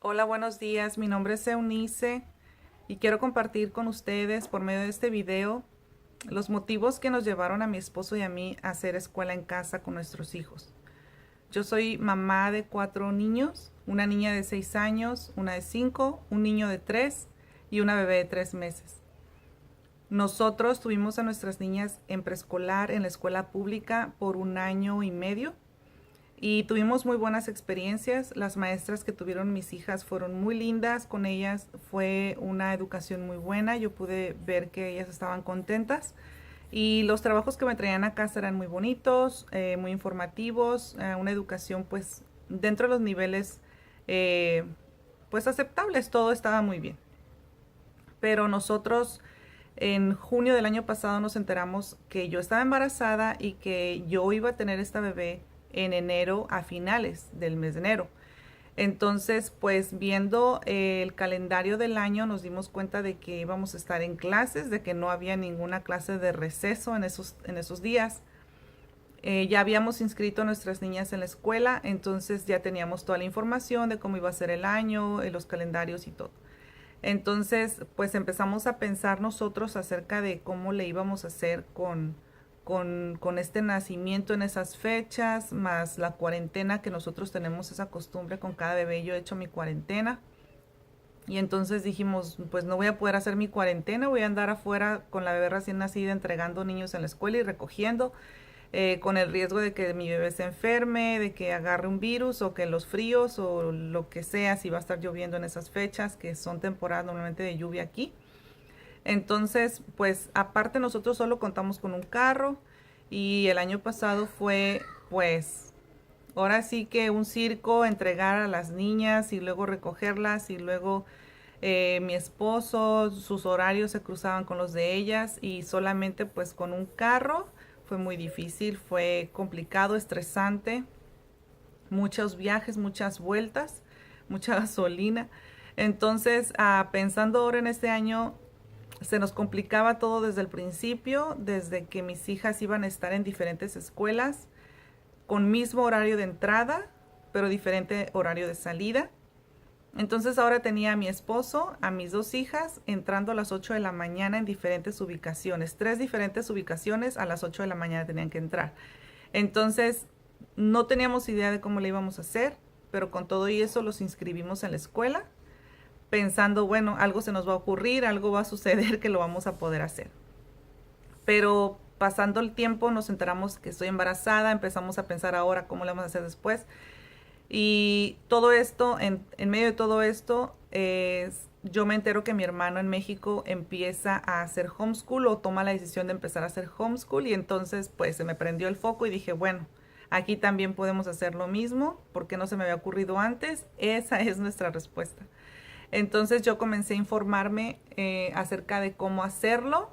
Hola, buenos días. Mi nombre es Eunice y quiero compartir con ustedes por medio de este video los motivos que nos llevaron a mi esposo y a mí a hacer escuela en casa con nuestros hijos. Yo soy mamá de 4 niños, una niña de 6 años, una de 5, un niño de 3 y una bebé de 3 meses. Nosotros tuvimos a nuestras niñas en preescolar en la escuela pública por 1 año y medio y tuvimos muy buenas experiencias. Las maestras que tuvieron mis hijas fueron muy lindas con ellas. Fue una educación muy buena. Yo pude ver que ellas estaban contentas. Y los trabajos que me traían a casa eran muy bonitos, muy informativos. Una educación pues dentro de los niveles eh, pues aceptables. Todo estaba muy bien. Pero nosotros en junio del año pasado nos enteramos que yo estaba embarazada y que yo iba a tener esta bebé en enero, a finales del mes de enero. Entonces, pues viendo el calendario del año nos dimos cuenta de que íbamos a estar en clases, de que no había ninguna clase de receso en esos días. Ya habíamos inscrito a nuestras niñas en la escuela, entonces ya teníamos toda la información de cómo iba a ser el año, los calendarios y todo. Entonces, pues empezamos a pensar nosotros acerca de cómo le íbamos a hacer con este nacimiento en esas fechas, más la cuarentena, que nosotros tenemos esa costumbre con cada bebé. Yo he hecho mi cuarentena. Y entonces dijimos, pues no voy a poder hacer mi cuarentena, voy a andar afuera con la bebé recién nacida entregando niños en la escuela y recogiendo, con el riesgo de que mi bebé se enferme, de que agarre un virus o que los fríos o lo que sea, si va a estar lloviendo en esas fechas, que son temporadas normalmente de lluvia aquí. Entonces, pues aparte nosotros solo contamos con un carro y el año pasado fue pues ahora sí que un circo, entregar a las niñas y luego recogerlas y luego mi esposo, sus horarios se cruzaban con los de ellas y solamente pues con un carro fue muy difícil, fue complicado, estresante, muchos viajes, muchas vueltas, mucha gasolina. Entonces, pensando ahora en este año, se nos complicaba todo desde el principio, desde que mis hijas iban a estar en diferentes escuelas, con mismo horario de entrada, pero diferente horario de salida. Entonces ahora tenía a mi esposo, a mis 2 hijas, entrando a las 8 de la mañana en diferentes ubicaciones. 3 diferentes ubicaciones a las 8 de la mañana tenían que entrar. Entonces no teníamos idea de cómo le íbamos a hacer, pero con todo y eso los inscribimos en la escuela, pensando, bueno, algo se nos va a ocurrir, algo va a suceder que lo vamos a poder hacer. Pero pasando el tiempo nos enteramos que estoy embarazada, empezamos a pensar ahora cómo le vamos a hacer después. Y todo esto, en medio de todo esto, yo me entero que mi hermano en México empieza a hacer homeschool o toma la decisión de empezar a hacer homeschool y entonces pues se me prendió el foco y dije, bueno, aquí también podemos hacer lo mismo, ¿por qué no se me había ocurrido antes? Esa es nuestra respuesta. Entonces yo comencé a informarme acerca de cómo hacerlo.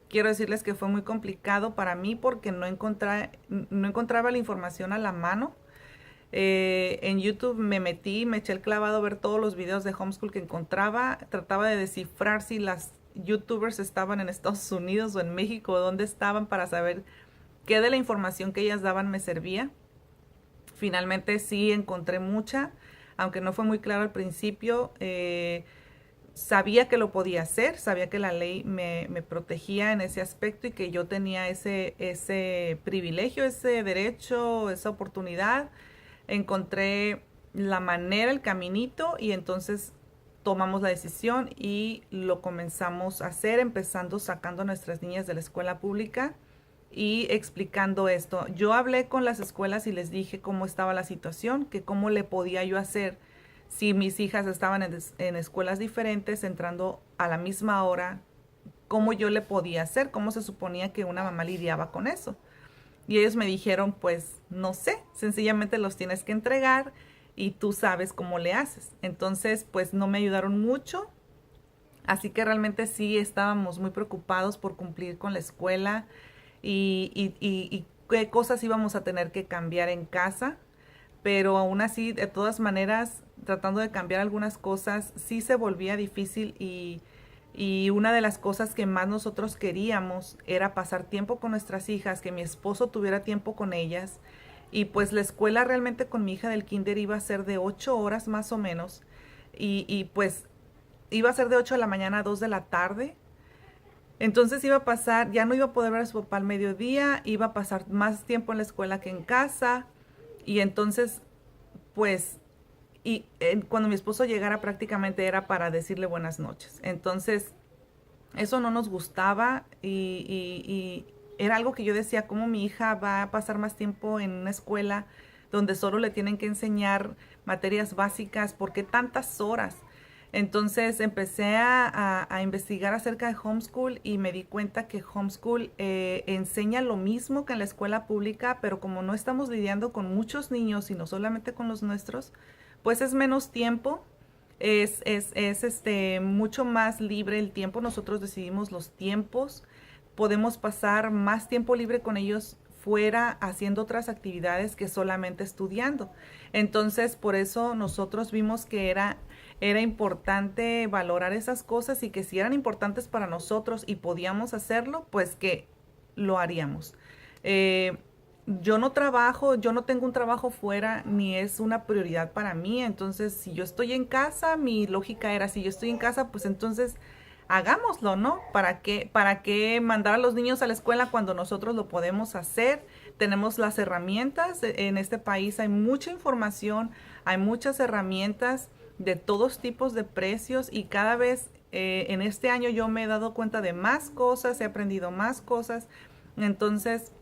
Quiero decirles que fue muy complicado para mí porque no encontraba la información a la mano. En YouTube me metí, me eché el clavado a ver todos los videos de homeschool que encontraba. Trataba de descifrar si las YouTubers estaban en Estados Unidos o en México, o dónde estaban, para saber qué de la información que ellas daban me servía. Finalmente sí encontré mucha, aunque no fue muy claro al principio. Sabía que lo podía hacer, sabía que la ley me protegía en ese aspecto y que yo tenía ese privilegio, ese derecho, esa oportunidad. Encontré la manera, el caminito, y entonces tomamos la decisión y lo comenzamos a hacer, empezando sacando a nuestras niñas de la escuela pública y explicando esto. Yo hablé con las escuelas y les dije cómo estaba la situación, que cómo le podía yo hacer si mis hijas estaban en escuelas diferentes, entrando a la misma hora, cómo yo le podía hacer, cómo se suponía que una mamá lidiaba con eso. Y ellos me dijeron, pues no sé, sencillamente los tienes que entregar y tú sabes cómo le haces. Entonces, pues no me ayudaron mucho. Así que realmente sí estábamos muy preocupados por cumplir con la escuela y qué cosas íbamos a tener que cambiar en casa. Pero aún así, de todas maneras, tratando de cambiar algunas cosas, sí se volvía difícil y una de las cosas que más nosotros queríamos era pasar tiempo con nuestras hijas, que mi esposo tuviera tiempo con ellas. Y pues la escuela realmente con mi hija del kinder iba a ser de 8 horas más o menos. y pues iba a ser de 8 de la mañana a 2 de la tarde. Entonces iba a pasar, ya no iba a poder ver a su papá al mediodía, iba a pasar más tiempo en la escuela que en casa. Y entonces, pues, cuando mi esposo llegara prácticamente era para decirle buenas noches. Entonces, eso no nos gustaba y era algo que yo decía, ¿cómo mi hija va a pasar más tiempo en una escuela donde solo le tienen que enseñar materias básicas? ¿Por qué tantas horas? Entonces empecé a investigar acerca de homeschool y me di cuenta que homeschool enseña lo mismo que en la escuela pública, pero como no estamos lidiando con muchos niños y no solamente con los nuestros, pues es menos tiempo, mucho más libre el tiempo. Nosotros decidimos los tiempos, podemos pasar más tiempo libre con ellos fuera haciendo otras actividades que solamente estudiando. Entonces, por eso nosotros vimos que era importante valorar esas cosas y que si eran importantes para nosotros y podíamos hacerlo, pues que lo haríamos. Yo no trabajo, yo no tengo un trabajo fuera, ni es una prioridad para mí. Entonces, si yo estoy en casa, mi lógica era, si yo estoy en casa, pues entonces hagámoslo, ¿no? Para qué mandar a los niños a la escuela cuando nosotros lo podemos hacer? Tenemos las herramientas. En este país hay mucha información, hay muchas herramientas de todos tipos de precios y cada vez en este año yo me he dado cuenta de más cosas, he aprendido más cosas. Entonces,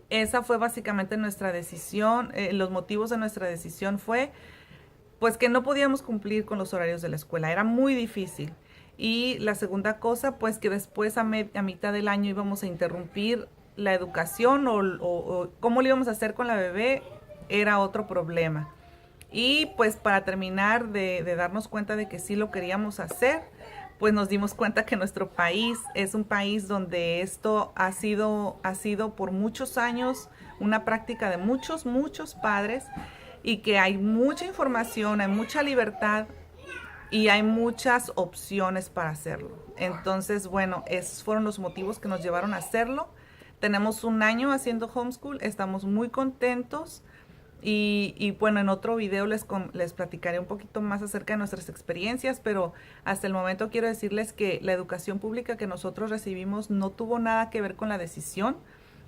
esa fue básicamente nuestra decisión. Los motivos de nuestra decisión fue pues que no podíamos cumplir con los horarios de la escuela, era muy difícil. Y la segunda cosa, pues que después a mitad del año íbamos a interrumpir la educación o cómo lo íbamos a hacer con la bebé, era otro problema. Y pues para terminar de darnos cuenta de que sí lo queríamos hacer, pues nos dimos cuenta que nuestro país es un país donde esto ha sido por muchos años una práctica de muchos padres y que hay mucha información, hay mucha libertad y hay muchas opciones para hacerlo. Entonces, bueno, esos fueron los motivos que nos llevaron a hacerlo. Tenemos un año haciendo homeschool, estamos muy contentos. Y bueno, en otro video les platicaré un poquito más acerca de nuestras experiencias, pero hasta el momento quiero decirles que la educación pública que nosotros recibimos no tuvo nada que ver con la decisión.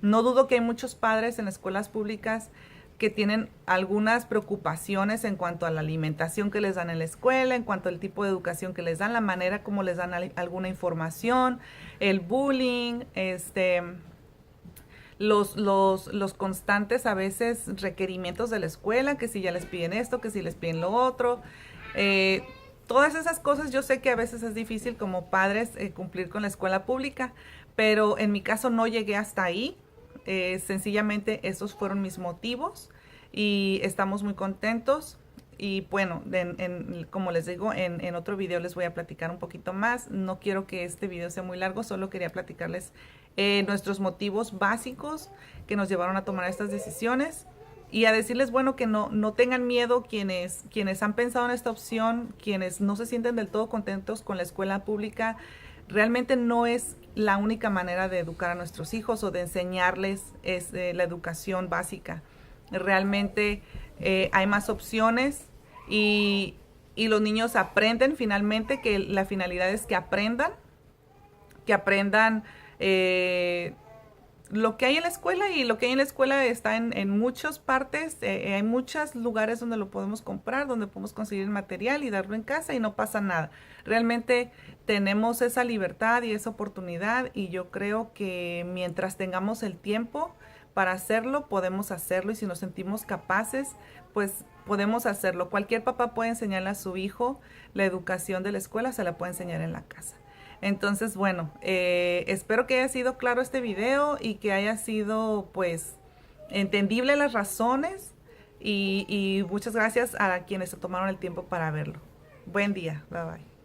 No dudo que hay muchos padres en escuelas públicas que tienen algunas preocupaciones en cuanto a la alimentación que les dan en la escuela, en cuanto al tipo de educación que les dan, la manera como les dan alguna información, el bullying, los constantes a veces requerimientos de la escuela, que si ya les piden esto, que si les piden lo otro. Todas esas cosas yo sé que a veces es difícil como padres cumplir con la escuela pública, pero en mi caso no llegué hasta ahí. Sencillamente esos fueron mis motivos y estamos muy contentos. Y bueno, como les digo, en otro video les voy a platicar un poquito más. No quiero que este video sea muy largo, solo quería platicarles nuestros motivos básicos que nos llevaron a tomar estas decisiones. Y a decirles, bueno, que no tengan miedo quienes han pensado en esta opción, quienes no se sienten del todo contentos con la escuela pública. Realmente no es la única manera de educar a nuestros hijos o de enseñarles la educación básica. Realmente hay más opciones y los niños aprenden finalmente, que la finalidad es que aprendan lo que hay en la escuela, y lo que hay en la escuela está en muchas partes. Hay muchos lugares donde lo podemos comprar, donde podemos conseguir material y darlo en casa y no pasa nada. Realmente tenemos esa libertad y esa oportunidad, y yo creo que mientras tengamos el tiempo para hacerlo, podemos hacerlo, y si nos sentimos capaces, pues podemos hacerlo. Cualquier papá puede enseñarle a su hijo la educación de la escuela, se la puede enseñar en la casa. Entonces, bueno, espero que haya sido claro este video y que haya sido, pues, entendible las razones, y muchas gracias a quienes se tomaron el tiempo para verlo. Buen día, bye bye.